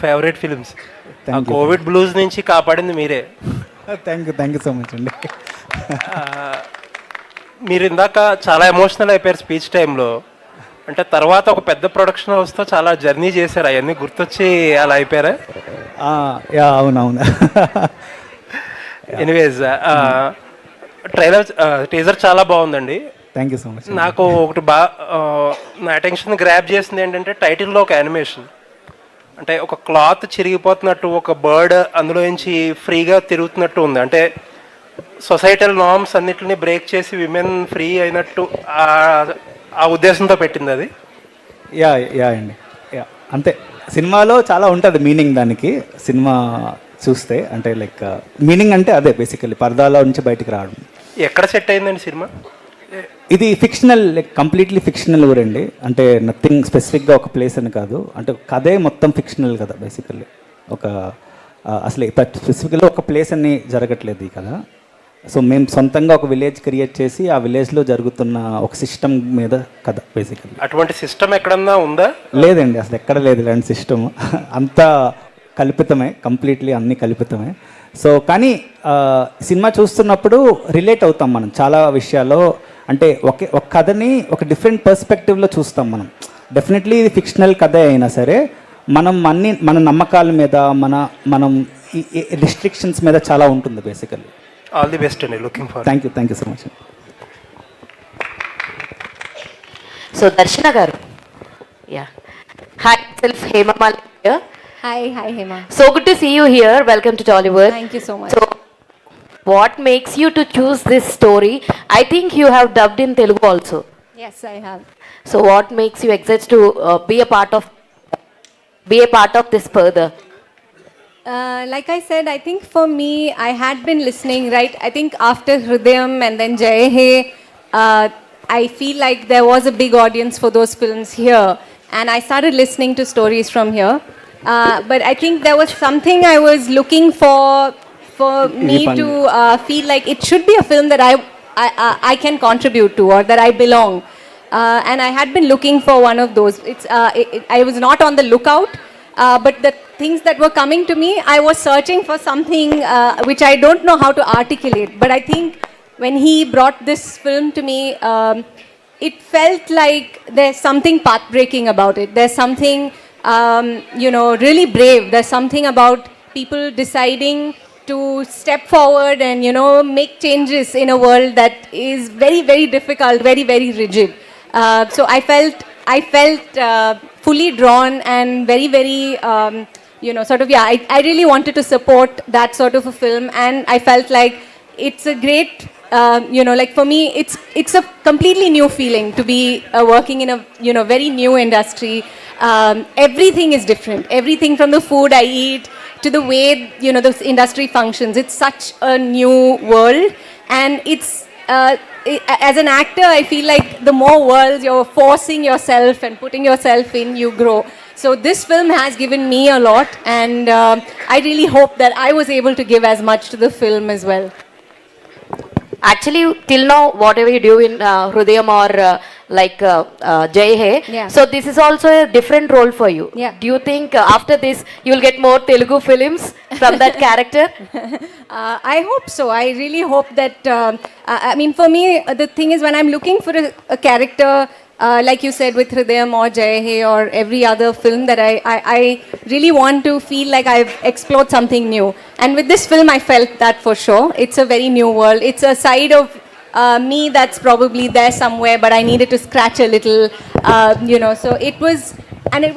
Favourite films. Thank you Covid blues నుంచి కాపాడింది మీరే. థ్యాంక్ యూ సో మచ్ అండి. మీరు ఇందాక చాలా ఎమోషనల్ అయిపోయారు స్పీచ్ టైంలో. అంటే తర్వాత ఒక పెద్ద ప్రొడక్షన్ హౌస్తో చాలా జర్నీ చేశారు, అవన్నీ గుర్తొచ్చి అలా అయిపోయారా? యా అవునవును. ఎనీవేస్, టీజర్ చాలా బాగుందండి. Thank you so much. నాకు ఒకటి నా అటెన్షన్ గ్రాప్ చేసింది ఏంటంటే టైటిల్లో ఒక యానిమేషన్, అంటే ఒక క్లాత్ చిరిగిపోతున్నట్టు, ఒక బర్డ్ అందులో నుంచి ఫ్రీగా తిరుగుతున్నట్టు ఉంది. అంటే సొసైటల్ నార్మ్స్ అన్నిటిని బ్రేక్ చేసి విమెన్ ఫ్రీ అయినట్టు ఆ ఉద్దేశంతో పెట్టింది అది. యా యా అండి, యా అంతే. సినిమాలో చాలా ఉంటుంది మీనింగ్ దానికి. సినిమా చూస్తే అంటే లైక్ మీనింగ్ అంటే అదే బేసికల్లీ పరదాలో నుంచి బయటికి రావడం. ఎక్కడ సెట్ అయిందండి సినిమా? ఇది ఫిక్షనల్, లైక్ కంప్లీట్లీ ఫిక్షనల్ ఊరండి. అంటే నథింగ్ స్పెసిఫిక్గా ఒక ప్లేస్ అని కాదు, అంటే కథే మొత్తం ఫిక్షనల్ కదా బేసికల్లీ. ఒక అసలు స్పెసిఫిక్గా ఒక ప్లేస్ అని జరగట్లేదు ఈ కథ. సో మేము సొంతంగా ఒక విలేజ్ క్రియేట్ చేసి ఆ విలేజ్లో జరుగుతున్న ఒక సిస్టమ్ మీద కథ బేసికల్లీ. అటువంటి సిస్టమ్ ఎక్కడన్నా ఉందా? లేదండి, అసలు ఎక్కడ లేదు ఇలాంటి సిస్టమ్. అంతా కల్పితమే, కంప్లీట్లీ అన్నీ కల్పితమే. సో కానీ సినిమా చూస్తున్నప్పుడు రిలేట్ అవుతాం మనం చాలా విషయాల్లో. అంటే ఒక కథని ఒక డిఫరెంట్ పర్స్పెక్టివ్లో చూస్తాం మనం. డెఫినెట్లీ ఇది ఫిక్షనల్ కథ అయినా సరే మన నమ్మకాల మీద మనం రిస్ట్రిక్షన్స్ మీద చాలా ఉంటుంది బేసికల్లీ. ఆల్ ది బెస్ట్ అండి, looking for. Thank you so much. So దర్శన గారు, yeah hi self Hema Malini here. Hi Hema. So good to see you here. Welcome to Tollywood. Thank you so much. So what makes you to choose this story? I think you have dubbed in Telugu also. Yes, I have. So what makes you excited to be a part of this further? Like I said, I think for me, I had been listening, right? I think after Hridayam and then Jai He, I feel like there was a big audience for those films here. And I started listening to stories from here. But I think there was something I was looking for me to feel like it should be a film that I can contribute to or that I belong. And I had been looking for one of those. I was not on the lookout, but the things that were coming to me, I was searching for something which I don't know how to articulate. But I think when he brought this film to me, it felt like there's something path-breaking about it. There's something really brave. There's something about people deciding to step forward and, make changes in a world that is very, very difficult, very, very rigid. So I felt fully drawn and very, very, I really wanted to support that sort of a film. And I felt like it's a great, like for me, it's a completely new feeling to be working in a, very new industry. Everything is different. Everything from the food I eat to the way, this industry functions. It's such a new world. And it's, as an actor, I feel like the more worlds you're forcing yourself and putting yourself in, you grow. So this film has given me a lot. And I really hope that I was able to give as much to the film as well. Actually, till now, whatever you do in Hrudayam or Jai He, Yeah. so this is also a different role for you. Yeah. Do you think after this you will get more Telugu films from that character? I hope so. I really hope that, for me, the thing is when I'm looking for a character, like you said with Hridayam or Jai He or every other film that I really want to feel like I've explored something new. And with this film, I felt that for sure. It's a very new world. It's a side of me that's probably there somewhere, but I needed to scratch a little, So it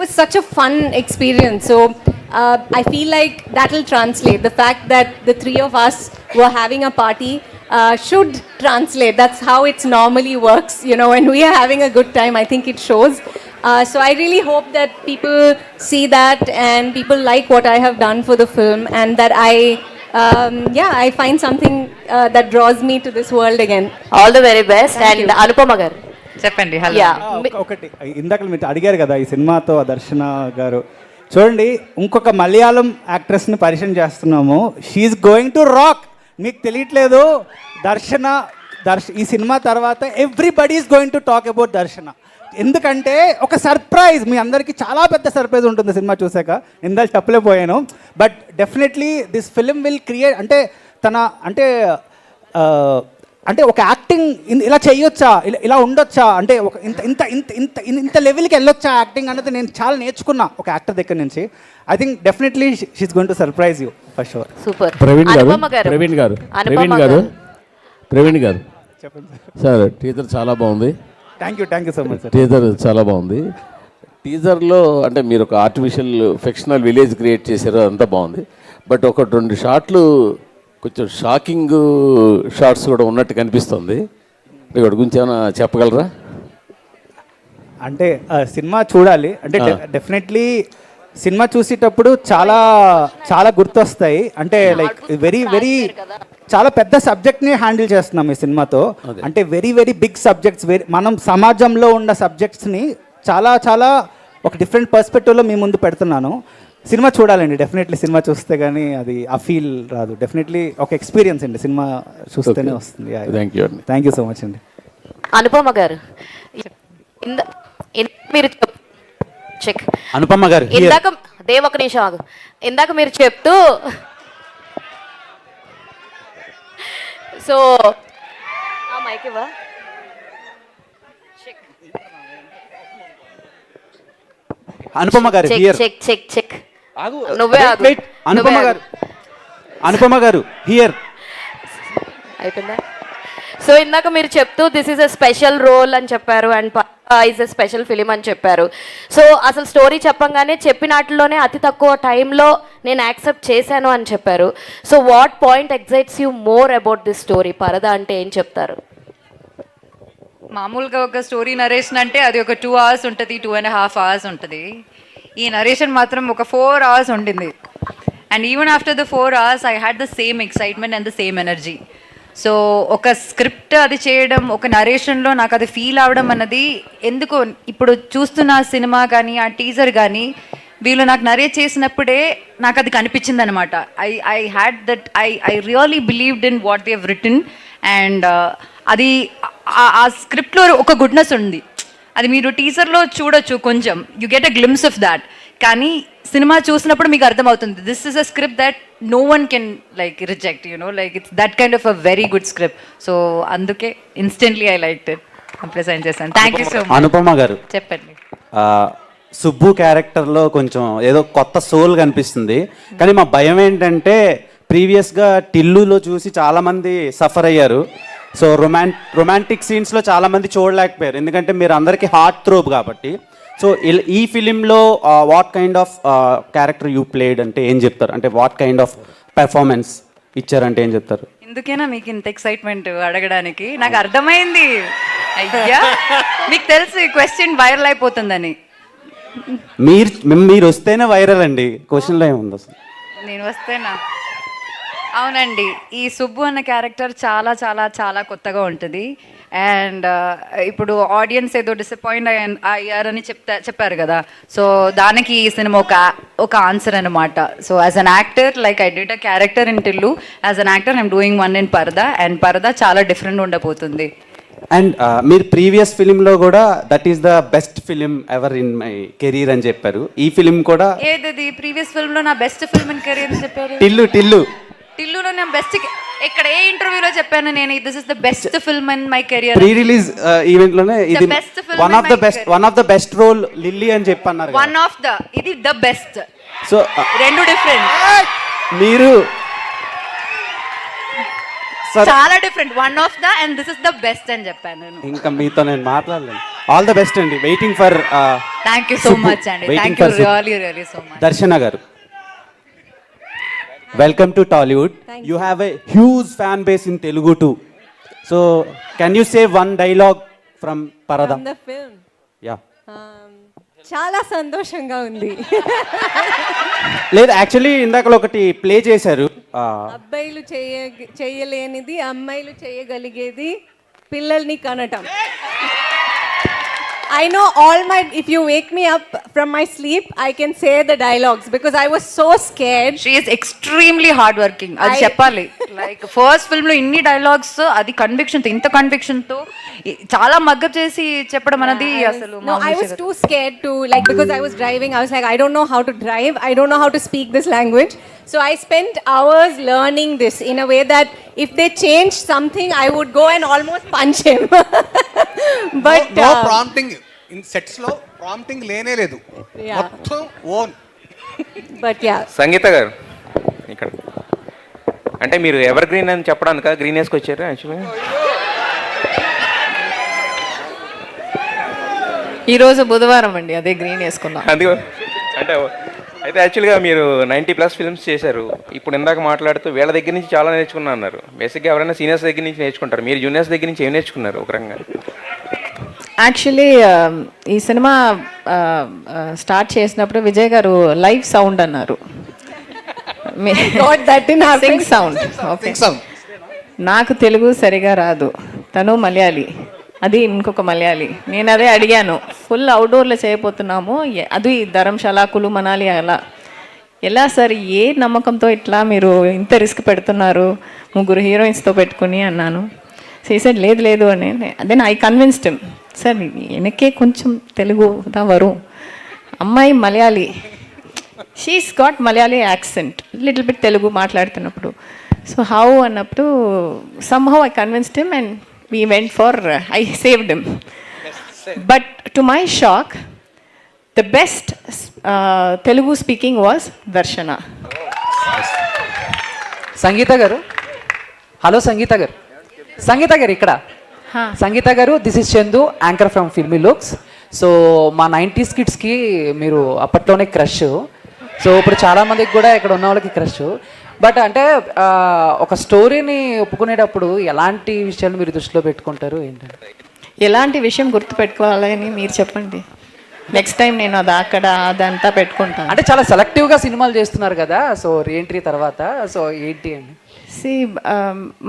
was such a fun experience. So I feel like that will translate. The fact that the three of us were having a party should translate. That's how it normally works. When we are having a good time, I think it shows. So I really hope that people see that and people like what I have done for the film, and that I find something that draws me to this world again. All the very best. Thank And you. Anupama garu. చెప్పండి. Hello. Yeah. ఒకటి ఇందాక మీరు అడిగారు కదా ఈ సినిమాతో దర్శన గారు. చూడండి, ఇంకొక మలయాళం యాక్ట్రెస్ని పరిచయం చేస్తున్నాము. She is going to rock. మీకు తెలియట్లేదు, ఈ సినిమా తర్వాత everybody is going to talk about Darshana. ఎందుకంటే ఒక సర్ప్రైజ్, మీ అందరికీ చాలా పెద్ద సర్ప్రైజ్ ఉంటుంది సినిమా చూసాక. ఇందాక చెప్పలేకపోయాను, but definitely this film will create, అంటే తన అంటే అంటే ఒక యాక్టింగ్ ఇలా చేయొచ్చా, ఇలా ఉండొచ్చా, అంటే ఒక ఇంత ఇంత ఇంత ఇంత ఇంత లెవెల్కి వెళ్ళొచ్చా యాక్టింగ్ అనేది నేను చాలా నేర్చుకున్నా ఒక యాక్టర్ దగ్గర నుంచి. I think definitely she is going to surprise you for sure. Super. Praveen garu Anupama గారు ప్రవీణ్ గారు అనుపమ ప్రవీణ్ గారు గారు. ప్రవీణ్ గారు చెప్పండి సార్, టీజర్ చాలా బాగుంది. Thank you so much sir. Teaser చాలా బాగుంది. టీజర్లో అంటే మీరు ఒక ఆర్టిఫిషియల్ ఫిక్షనల్ విలేజ్ క్రియేట్ చేశారు, అదంతా బాగుంది. బట్ ఒక 2 షాట్లు కొంచెం షాకింగ్ షార్ట్స్ కూడా ఉన్నట్టు కనిపిస్తుంది. వాటి గురించి ఏమైనా చెప్పగలరా? అంటే సినిమా చూడాలి, అంటే డెఫినెట్లీ సినిమా చూసేటప్పుడు చాలా చాలా గుర్తొస్తాయి. అంటే లైక్ వెరీ వెరీ చాలా పెద్ద సబ్జెక్ట్ని హ్యాండిల్ చేస్తున్నాం ఈ సినిమాతో. అంటే వెరీ వెరీ బిగ్ సబ్జెక్ట్స్, మనం సమాజంలో ఉన్న సబ్జెక్ట్స్ని చాలా చాలా ఒక డిఫరెంట్ పర్స్పెక్టివ్లో మీ ముందు పెడుతున్నాను. సినిమా చూడాలండి, డెఫినెట్లీ సినిమా చూస్తే కానీ అది ఆ ఫీల్ రాదు. డెఫినెట్లీ ఒక ఎక్స్పీరియన్స్ అండి, సినిమా చూస్తేనే వస్తుంది. థ్యాంక్ యూ సో మచ్ అండి. అనుపమ గారు మీరు చెక్. అనుపమ గారు ఇందాక ఒక నిమిషం ఆగు. ఇందాక మీరు చెప్తూ సో మైక్ ఇవ్వ. అనుపమ గారు హియర్. Check check check. నువ్వే ఆగు. వెయిట్, అనుపమ గారు, అనుపమ గారు హియర్. అయిపోయిందా? సో ఇందాక మీరు చెప్తూ this is a special role అని చెప్పారు and is a special film అని చెప్పారు. సో అసలు స్టోరీ చెప్పంగానే చెప్పినట్లోనే అతి తక్కువ టైంలో నేను యాక్సెప్ట్ చేశాను అని చెప్పారు. So what point excites you more about this story? పరదా అంటే ఏం చెప్తారు? మామూలుగా ఒక స్టోరీ నరేషన్ అంటే అది ఒక 2 hours ఉంటుంది, 2.5 hours ఉంటుంది. ఈ నరేషన్ మాత్రం ఒక 4 hours ఉండింది. And even after the 4 hours I had the same excitement and the same energy. So ఒక స్క్రిప్ట్ అది చేయడం, ఒక నరేషన్లో నాకు అది ఫీల్ అవడం అన్నది ఎందుకో ఇప్పుడు చూస్తున్న సినిమా కానీ ఆ టీజర్ కానీ వీళ్ళు నాకు నరేట్ చేసినప్పుడే నాకు అది కనిపించింది అనమాట. I had that I really believed in what they have written. And అది ఆ స్క్రిప్ట్లో ఒక గుడ్నెస్ ఉంది. అది మీరు టీజర్లో చూడొచ్చు, కొంచెం you get a glimpse of that. కానీ సినిమా చూసినప్పుడు మీకు అర్థమవుతుంది this is a script that no one can like reject, like it's that kind of a very good script. So అందుకే instantly I like it, present చేశాను. Thank you so much. Anupama గారు చెప్పండి. సుబ్బు క్యారెక్టర్లో కొంచెం ఏదో కొత్త సోల్ కనిపిస్తుంది. కానీ మా భయం ఏంటంటే ప్రీవియస్గా టిల్లులో చూసి చాలామంది సఫర్ అయ్యారు. సో రొమాంటిక్ సీన్స్లో చాలామంది చూడలేకపోయారు, ఎందుకంటే మీరు అందరికీ హార్ట్ థ్రోబ్ కాబట్టి. సో ఈ ఫిలింలో what kind of character you played అంటే ఏం చెప్తారు? అంటే వాట్ కైండ్ ఆఫ్ పెర్ఫార్మెన్స్ ఇచ్చారంటే ఏం చెప్తారు? ఎందుకైనా మీకు ఇంత ఎక్సైట్మెంట్ అడగడానికి? నాకు అర్థమైంది. అయ్యా, మీకు తెలుసు ఈ క్వశ్చన్ వైరల్ అయిపోతుందని. మీరు వస్తేనే వైరల్ అండి, క్వశ్చన్లో ఏముంది అసలు? నేను వస్తేనా? అవునండి, ఈ సుబ్బు అన్న క్యారెక్టర్ చాలా చాలా చాలా కొత్తగా ఉంటుంది. అండ్ ఇప్పుడు ఆడియన్స్ ఏదో డిసప్పాయింట్ అయ్యారని చెప్పారు కదా, సో దానికి ఈ సినిమా ఒక ఆన్సర్ అనమాట. So as an actor, like I did a character in Tillu, as an actor I'm doing one in పరదా. అండ్ పరదా చాలా డిఫరెంట్ ఉండబోతుంది. అండ్ మీరు ప్రీవియస్ ఫిలింలో కూడా that is the best film ever in my career అని చెప్పారు. ఈ ఫిలిం కూడా ఏది ప్రీవియస్ ఫిల్మ్లో నా బెస్ట్ ఫిల్మ్ ఇన్ కెరీర్ అని చెప్పారు? టిల్లులో నేను బెస్ట్ ఇక్కడ ఏ ఇంటర్వ్యూలో చెప్పాను నేను, this is the best film in my career. Pre release event లోనే ఇది one of the best role Lilly అని చెప్పన్నారు. ఇది ద బెస్ట్. సో రెండు డిఫరెంట్, మీరు చాలా different. One of the and this is the best అని చెప్పాను నేను. ఇంకా మీతో నేను మాట్లాడలేను. ఆల్ ద బెస్ట్ అండి. Waiting for thank you so much అండి. Thank you really so much. Darshana గారు, welcome to Tollywood. You have a huge fan base in Telugu too. So can you say one dialogue from Parada? From the film. Yeah. చాలా సంతోషంగా ఉంది. లేదు, actually ఇందాకలో ఒకటి play చేశారు. అబ్బాయిలు చేయలేనిది అమ్మాయిలు చేయగలిగేది పిల్లల్ని కనటం. I know all my, if you wake me up from my sleep, I can say the dialogues because I was so scared. She is extremely hard working, అది I- చెప్పాలి. లైక్ ఫస్ట్ ఫిల్మ్ లో ఇన్ని dialogues, అది conviction తో, ఇంత conviction తో చాలా మగ్గప్ చేసి చెప్పడం అనేది అసలు No, I was too scared to, like, because I was driving, I was like, I don't know how to drive, I don't know how to speak this language. So I spent hours learning this in a way that if they changed something, I would go and almost punch him. But no prompting in sets లో prompting లేనే లేదు, Yeah. మొత్తం own. but yeah, సంగీత గారు ఇక్కడ అంటే మీరు ever green అని చెప్పడానికి గ్రీన్ వేసుకొచ్చారు యాక్చువల్గా. ఈరోజు బుధవారం అండి, అదే గ్రీన్ వేసుకున్నాం. అందుకో అంటే అయితే యాక్చువల్గా మీరు 90+ ఫిల్మ్స్ చేశారు. ఇప్పుడు ఇందాక మాట్లాడుతూ వీళ్ళ దగ్గర నుంచి చాలా నేర్చుకున్నా అన్నారు. బేసిక్గా ఎవరైనా సీనియర్స్ దగ్గర నుంచి నేర్చుకుంటారు, మీరు జూనియర్స్ దగ్గర నుంచి ఏం నేర్చుకున్నారు ఒక రకంగా? యాక్చువల్లీ ఈ సినిమా స్టార్ట్ చేసినప్పుడు విజయ్ గారు లైవ్ సౌండ్ అన్నారు. God, that didn't happen. Singh sound. Okay, నాకు తెలుగు సరిగా రాదు, తను మలయాళీ, అది ఇంకొక మలయాళీ. నేను అదే అడిగాను, ఫుల్ అవుట్డోర్లో చేయబోతున్నాము, అది ధర్మశాల, కులు, మనాలి, అలా ఎలా సార్, ఏ నమ్మకంతో ఇట్లా మీరు ఇంత రిస్క్ పెడుతున్నారు 3 హీరోయిన్స్తో పెట్టుకుని అన్నాను. సీసెడ్ లేదు లేదు అని. Then I convinced him, sir వెనకే కొంచెం తెలుగు దా వரும், అమ్మాయి Malayali, she's got Malayali accent, little bit Telugu మాట్లాడుతున్నప్పుడు. సో హౌ అన్నప్పుడు somehow I convinced him and we went for, I saved him. But to my shock, the best Telugu speaking was Darshana. సంగీత గారు, hello సంగీత గారు, సంగీత గారు ఇక్కడ. సంగీత గారు, this is Chandu, anchor from filmy looks. So మా 90s కిడ్స్కి మీరు అప్పట్లోనే క్రష్. సో ఇప్పుడు చాలామందికి కూడా ఇక్కడ ఉన్న వాళ్ళకి క్రష్. బట్ అంటే ఒక స్టోరీని ఒప్పుకునేటప్పుడు ఎలాంటి విషయాలు మీరు దృష్టిలో పెట్టుకుంటారు ఏంటంటే? ఎలాంటి విషయం గుర్తుపెట్టుకోవాలని మీరు చెప్పండి, నెక్స్ట్ టైం నేను అది అక్కడ అదంతా పెట్టుకుంటాను. అంటే చాలా సెలెక్టివ్గా సినిమాలు చేస్తున్నారు కదా, సో రీఎంట్రీ తర్వాత, సో ఏంటి అండి? సి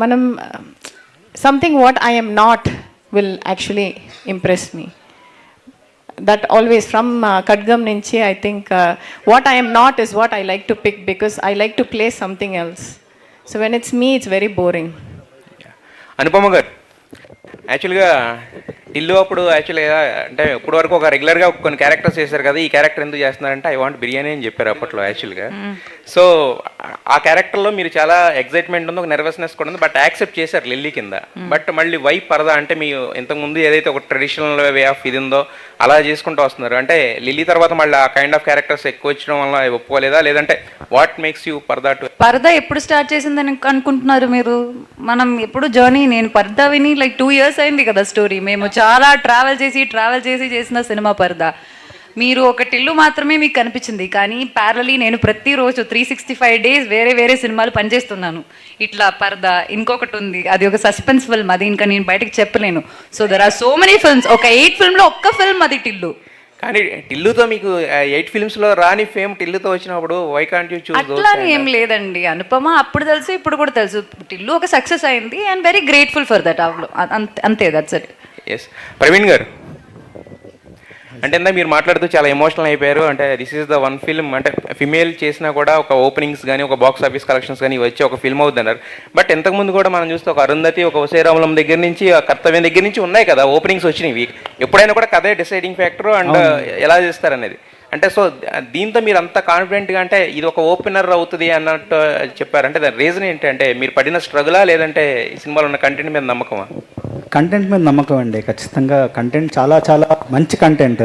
మనం something what I M not will actually impress me. That always from Kadgam nunchi, I think what I am not is what I like to pick because I like to play something else. So when it's me, it's very boring. Anupama గారు, యాక్చువల్గా టిల్లు అప్పుడు యాక్చువల్గా అంటే ఇప్పుడు వరకు ఒక రెగ్యులర్గా కొన్ని క్యారెక్టర్స్ చేశారు కదా, ఈ క్యారెక్టర్ ఎందుకు చేస్తున్నారంటే ఐ వాంట్ బిర్యానీ అని చెప్పారు అప్పట్లో యాక్చువల్గా. సో ఆ క్యారెక్టర్లో మీరు చాలా ఎగ్జైట్మెంట్ ఉంది, ఒక నెర్వస్నెస్ కూడా ఉంది, బట్ యాక్సెప్ట్ చేశారు లిల్లీ కింద. బట్ మళ్ళీ వై పరదా అంటే మీ ఇంతకుముందు ఏదైతే ఒక ట్రెడిషనల్ వే ఆఫ్ ఇది ఉందో అలా చేసుకుంటూ వస్తున్నారు. అంటే లిల్లీ తర్వాత మళ్ళీ ఆ కైండ్ ఆఫ్ క్యారెక్టర్స్ ఎక్కువ వచ్చడం వల్ల ఒప్పుకోలేదా, లేదంటే వాట్ మేక్స్ యూ పరదా టు? పరదా ఎప్పుడు స్టార్ట్ చేసిందని అనుకుంటున్నారు మీరు? మనం ఎప్పుడు జర్నీ, నేను పరదా విని లైక్ 2 years అయింది కదా స్టోరీ. మేము చాలా ట్రావెల్ చేసి చేసిన సినిమా పరదా. మీరు ఒక టిల్లు మాత్రమే మీకు కనిపించింది, కానీ ప్యారలీ నేను ప్రతిరోజు 365 days వేరే వేరే సినిమాలు పనిచేస్తున్నాను. ఇట్లా పరదా, ఇంకొకటి ఉంది, అది ఒక సస్పెన్స్ ఫిల్మ్, అది ఇంకా నేను బయటకు చెప్పలేను. So there are so many films, ఒక 8 filmలో ఒక్క ఫిల్మ్ అది టిల్లు. కానీ టిల్లుతో మీకు 8 filmsలో రాని ఫేమ్ టిల్లుతో వచ్చినప్పుడు వై కాంట్ యూ చూస్? అట్లా ఏం లేదండి. అనుపమ అప్పుడు తెలుసు, ఇప్పుడు కూడా తెలుసు, టిల్లు ఒక సక్సెస్ అయింది and very grateful for that. అంతే, దట్స్ ఇట్. ఎస్. ప్రవీణ్ గారు, అంటే ఇందా మీరు మాట్లాడుతూ చాలా ఎమోషనల్ అయిపోయారు. అంటే this is the one film, అంటే ఫిమేల్ చేసినా కూడా ఒక ఓపెనింగ్స్ కానీ ఒక బాక్స్ ఆఫీస్ కలెక్షన్స్ కానీ వచ్చి ఒక ఫిల్మ్ అవుతుంది అన్నారు. బట్ ఇంతకుముందు కూడా మనం చూస్తే ఒక అరుంధతి, ఒక వసైరామలం దగ్గర నుంచి, ఆ కర్తవ్యం దగ్గర నుంచి ఉన్నాయి కదా ఓపెనింగ్స్ వచ్చినవి. ఎప్పుడైనా కూడా కథే డిసైడింగ్ ఫ్యాక్టర్ అండ్ ఎలా చేస్తారనేది. అంటే సో దీంతో మీరు అంత కాన్ఫిడెంట్గా అంటే ఇది ఒక ఓపెనర్ అవుతుంది అన్నట్టు చెప్పారు. అంటే దాని రీజన్ ఏంటంటే మీరు పడిన స్ట్రగులా, లేదంటే ఈ సినిమాలో ఉన్న కంటెంట్ మీద నమ్మకమా? కంటెంట్ మీద నమ్మకం అండి, ఖచ్చితంగా. కంటెంట్ చాలా చాలా మంచి కంటెంట్.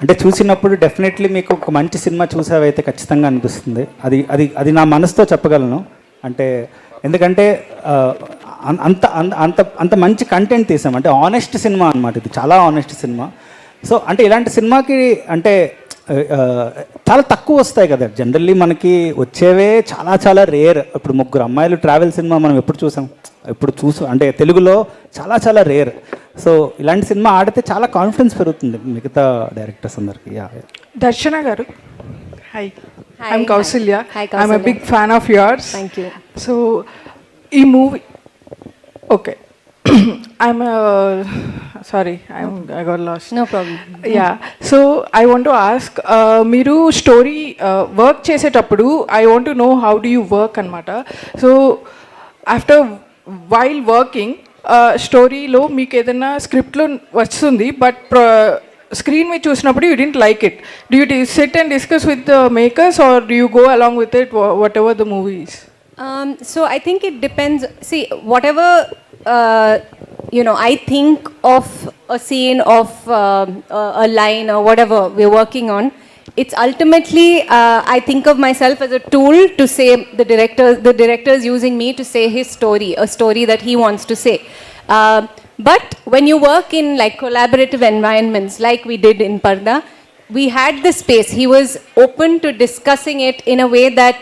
అంటే చూసినప్పుడు డెఫినెట్లీ మీకు ఒక మంచి సినిమా చూసావైతే ఖచ్చితంగా అనిపిస్తుంది. అది అది అది నా మనసుతో చెప్పగలను. అంటే ఎందుకంటే అంత అంత అంత మంచి కంటెంట్ తీసాం. అంటే ఆనెస్ట్ సినిమా అనమాట, ఇది చాలా ఆనెస్ట్ సినిమా. సో అంటే ఇలాంటి సినిమాకి అంటే చాలా తక్కువ వస్తాయి కదా, జనరల్లీ మనకి వచ్చేవే చాలా చాలా రేర్. ఇప్పుడు 3 అమ్మాయిలు ట్రావెల్ సినిమా మనం ఎప్పుడు చూసాం? అంటే తెలుగులో చాలా చాలా రేర్. సో ఇలాంటి సినిమా ఆడితే చాలా కాన్ఫిడెన్స్ పెరుగుతుంది మిగతా డైరెక్టర్స్ అందరికి. దర్శన గారు, hi, Hi, I'm Kausalya. Hi, I'm a Kausalya. Big fan of yours. Thank you. So ఈ movie, okay, I'm sorry, I got lost. No problem. Yeah, so I want to ask, మీరు story work చేసేటప్పుడు I want to know how do you work అనమాట. So after while working స్టోరీలో మీకు ఏదైనా స్క్రిప్ట్లో వస్తుంది but screen మీద చూసినప్పుడు you didn't like it, do you SIT and discuss with the makers or do you go along with it what ever the movies? So I think it depends. See, whatever I think of a scene, of a line or whatever we're working on, it's ultimately I think of myself as a tool to say the director is using me to say his story, a story that he wants to say. But when you work in like collaborative environments like we did in Parda, we had the space. He was open to discussing it in a way that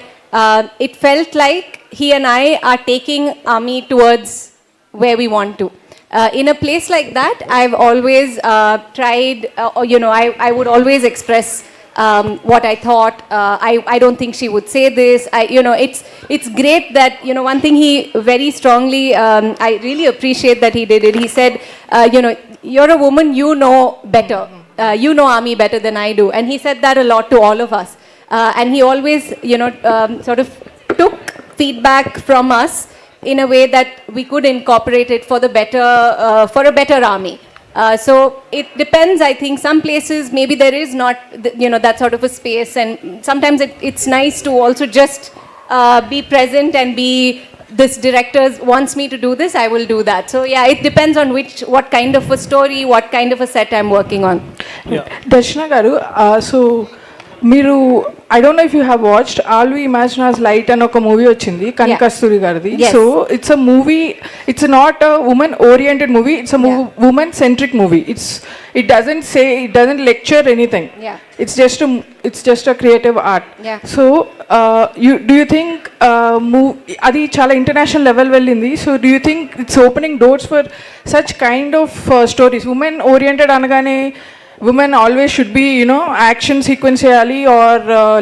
it felt like he and I are taking Ami towards where we want to. In a place like that, I've always tried, I would always express what I thought. I don't think she would say this. It's great that, one thing he very strongly, I really appreciate that he did it. He said, you're a woman, you know better. You know Ami better than I do. And he said that a lot to all of us. And he always, sort of took feedback from us in a way that we could incorporate it for a better Ami. So it depends. I think some places maybe there is not, that sort of a space, and sometimes it's nice to also just be present and be, this director wants me to do this, I will do that. So yeah, it depends on what kind of a story, what kind of a set I'm working on. దర్శన garu, so మీరు I don't know if you have watched all we imagine as light అని ఒక movie వచ్చింది కనకస్తూరి గారిది. So it's a movie, it's not a women oriented movie, it's a women centric movie. It doesn't lecture anything, it's just a creative art. So do you think అది చాలా international level వెళ్ళింది? So do you think it's opening doors for such kind of stories? Women oriented అనగానే women always should be, action sequence cheyali or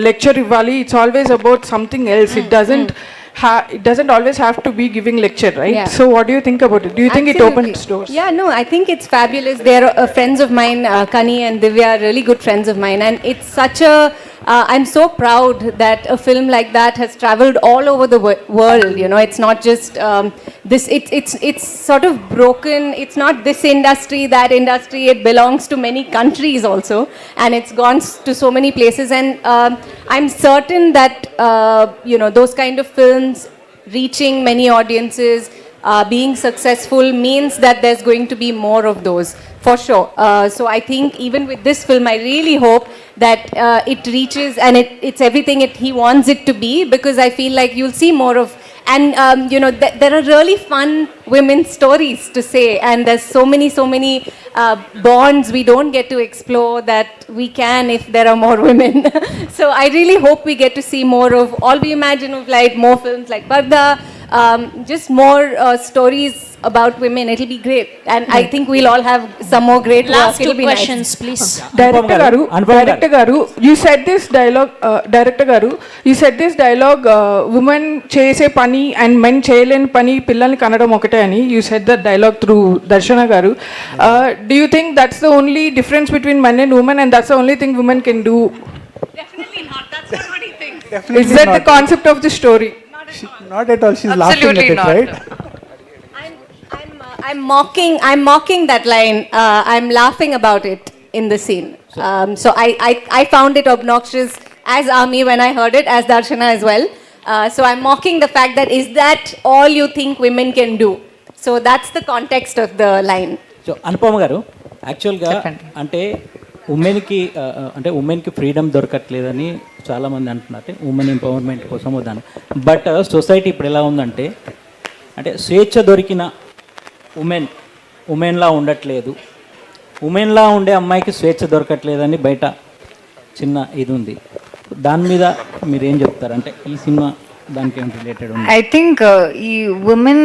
lecture ivvali. It's always about something else. It doesn't always have to be giving lecture, right? Yeah. So what do you think about it? Do you think it opens doors? Yeah, no, I think it's fabulous. They're friends of mine, Kani and Divya are really good friends of mine, and it's such a I'm so proud that a film like that has traveled all over the world. It's not just this. It's sort of broken. It's not this industry, that industry. It belongs to many countries also, and it's gone to so many places. And I'm certain that those kind of films reaching many audiences, being successful, means that there's going to be more of those. For sure. So I think even with this film, I really hope that it reaches and it's everything he wants it to be, because I feel like you'll see more of, and there are really fun women's stories to say, and there's so many bonds we don't get to explore that we can if there are more women. So I really hope we get to see more of All We Imagine of Light, more films like Parda, just more stories about women. It'll be great, and I think we'll all have some more great work. Last two It'll be questions, nice. please. Director garu, you said this dialogue, director garu, you said this dialogue, women chese pani and men cheyaleni pani pillalni kanadam okate ani. You said that dialogue through Darshana garu. Do you think that's the only difference between men and women, and that's the only thing women can do? Definitely not. That's not what he thinks. Is that the concept of the story? Not at all. She's laughing at it, right? I'm mocking that line. I'm laughing about it in the scene. So I found it obnoxious as Ami when I heard it, as Darshana as well. So I'm mocking the fact that, is that all you think women can do? So that's the context of the line. So Anupama గారు, యాక్చువల్గా అంటే ఉమెన్కి freedom దొరకట్లేదని చాలామంది అంటున్నారు, women empowerment కోసం వద్దాను. But society ఇప్పుడు ఎలా ఉందంటే, అంటే స్వేచ్ఛ దొరికిన ఉమెన్లా ఉండట్లేదు, ఉమెన్లా ఉండే అమ్మాయికి స్వేచ్ఛ దొరకట్లేదని బయట చిన్న ఇది ఉంది. దాని మీద మీరు ఏం చెప్తారు? అంటే ఈ సినిమా దానికి ఏం రిలేటెడ్ ఉంది? ఐ థింక్ ఈ ఉమెన్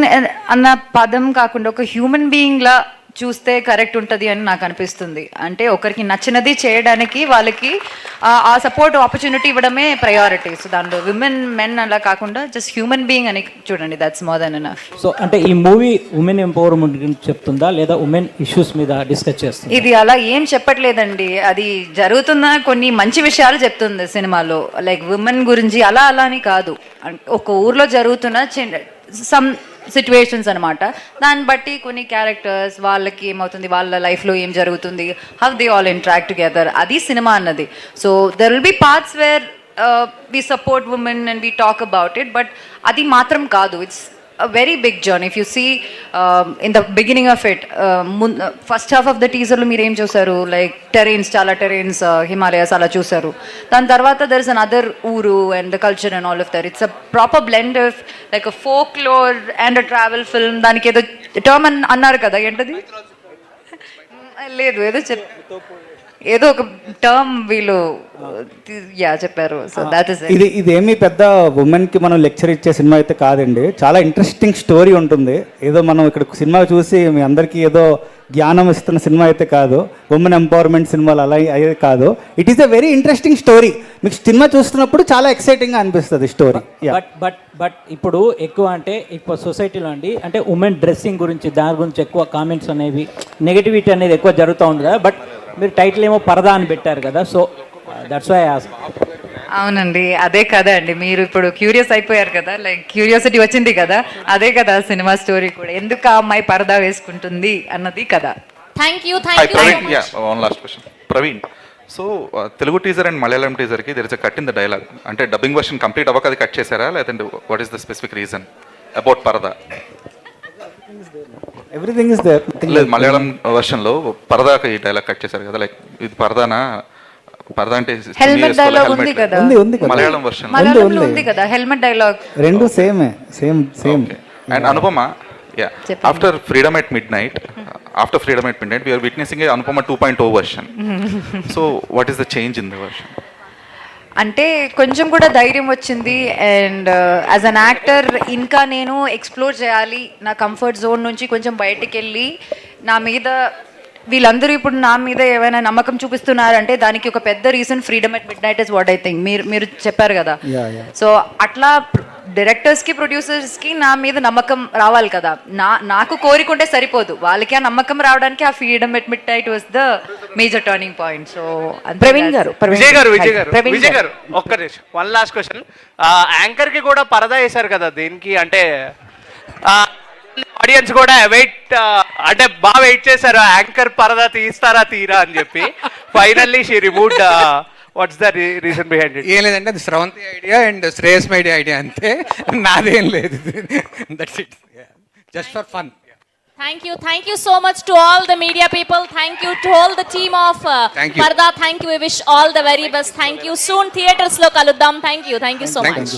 అన్న పదం కాకుండా ఒక హ్యూమన్ బీయింగ్లా చూస్తే కరెక్ట్ ఉంటుంది అని నాకు అనిపిస్తుంది. అంటే ఒకరికి నచ్చినది చేయడానికి వాళ్ళకి ఆ సపోర్ట్ ఆపర్చునిటీ ఇవ్వడమే ప్రయారిటీ. సో దాంట్లో విమెన్ మెన్ అలా కాకుండా జస్ట్ హ్యూమన్ బీయింగ్ అని చూడండి, that's more than enough. So అంటే ఈ మూవీ ఉమెన్ ఎంపవర్మెంట్ గురించి చెప్తుందా లేదా ఉమెన్ ఇష్యూస్ మీద డిస్కస్ చేస్తుందా? ఇది అలా ఏం చెప్పట్లేదండి, అది జరుగుతున్న కొన్ని మంచి విషయాలు చెప్తుంది సినిమాలో. లైక్ విమెన్ గురించి అలా అని కాదు, ఒక ఊర్లో జరుగుతున్న సమ్ సిచ్యువేషన్స్ అనమాట. దాన్ని బట్టి కొన్ని క్యారెక్టర్స్ వాళ్ళకి ఏమవుతుంది, వాళ్ళ లైఫ్లో ఏం జరుగుతుంది, how they all interact together, అది సినిమా అన్నది. So there will be parts where we support women and we talk about it, but అది మాత్రం కాదు. It's a very big journey. If you see in the beginning of it, first half of the teaser lo meer em chusaru, like terrains, chala terrains, Himalayas ala chusaru. Dan tarvata there is another uru and the culture and all of that. It's a proper blend of like a folklore and a travel film. Daniki edo term annaru kada, entadi లేదు ఏదో ఒక term వీళ్ళు చెప్పారు. So that is ఇది ఇదేమి పెద్ద ఉమెన్కి మనం లెక్చర్ ఇచ్చే సినిమా అయితే కాదండి. చాలా ఇంట్రెస్టింగ్ స్టోరీ ఉంటుంది. ఏదో మనం ఇక్కడ సినిమా చూసి మీ అందరికీ ఏదో జ్ఞానం ఇస్తున్న సినిమా అయితే కాదు, ఉమెన్ ఎంపవర్మెంట్ సినిమాలు అలా అయ్యేది కాదు. It is a very interesting story. మీకు సినిమా చూస్తున్నప్పుడు చాలా ఎక్సైటింగ్గా అనిపిస్తుంది స్టోరీ. బట్ ఇప్పుడు ఎక్కువ అంటే ఎక్కువ సొసైటీలో అండి, అంటే ఉమెన్ డ్రెస్సింగ్ గురించి దాని గురించి ఎక్కువ కామెంట్స్ అనేవి, నెగటివిటీ అనేది ఎక్కువ జరుగుతూ ఉంది కదా. బట్ మీరు టైటిల్ ఏమో పరదా అని పెట్టారు కదా, సో దట్స్ వై ఆస్క్. అవునండి, అదే కదా అండి, మీరు ఇప్పుడు క్యూరియస్ అయిపోయారు కదా, లైక్ క్యూరియాసిటీ వచ్చింది కదా, అదే కదా సినిమా స్టోరీ కూడా, ఎందుకు ఆ అమ్మాయి పరదా వేసుకుంటుంది అన్నది కదా. Thank you. One last question Praveen. So Telugu teaser and Malayalam టీజర్కి there is a cut in the dialogue. అంటే డబ్బింగ్ వర్షన్ కంప్లీట్ అవ్వక అది కట్ చేశారా, లేదంటే what is the specific reason about Paradha? Everything is there. లేదు, మలయాళం వర్షన్లో పరదాకి ఈ డైలాగ్ కట్ చేశారు కదా, లైక్ ఇది పరదానా, పరదా అంటే హెల్మెట్ డైలాగ్ ఉంది కదా మలయాళం వర్షన్ మలయాళంలో ఉంది కదా హెల్మెట్ డైలాగ్, రెండు same. And Anupama, after freedom at mid night we are witnessing a Anupama 2.0 version. So what is the change in the version? అంటే కొంచెం కూడా ధైర్యం వచ్చింది. అండ్ యాజ్ అన్ యాక్టర్ ఇంకా నేను ఎక్స్ప్లోర్ చేయాలి, నా కంఫర్ట్ జోన్ నుంచి కొంచెం బయటికి వెళ్ళి, నా మీద వీళ్ళందరూ ఇప్పుడు నా మీద ఏమైనా నమ్మకం చూపిస్తున్నారంటే దానికి ఒక పెద్ద reason freedom at mid night is what I think. మీరు చెప్పారు కదా, సో అట్లా డైరెక్టర్స్కి ప్రొడ్యూసర్స్కి నా మీద నమ్మకం రావాలి కదా. నాకు కోరికుంటే సరిపోదు, వాళ్ళకి ఆ నమ్మకం రావడానికి ఆ freedom at mid night was the major turning point. So Praveen గారు ఒక్క నిమిషం, వన్ లాస్ట్ క్వశ్చన్. యాంకర్కి కూడా పరదా వేశారు కదా దీనికి, అంటే ఆడియన్స్ కూడా అంటే బాగా వెయిట్ చేశారు, యాంకర్ పరదా తీరా అని చెప్పి. Finally she removed. What's the reason behind it? ఏం లేదంటే అది స్రవంతి ఐడియా అండ్ శ్రేయస్ ఐడియా అంతే, నాదేం లేదు. That's it, just for fun. Thank you so much to all the media people. Thank you to all the team of Parda. Thank you. We wish all the very best. Thank you. Soon theaters lo kaluddam. Thank you so much.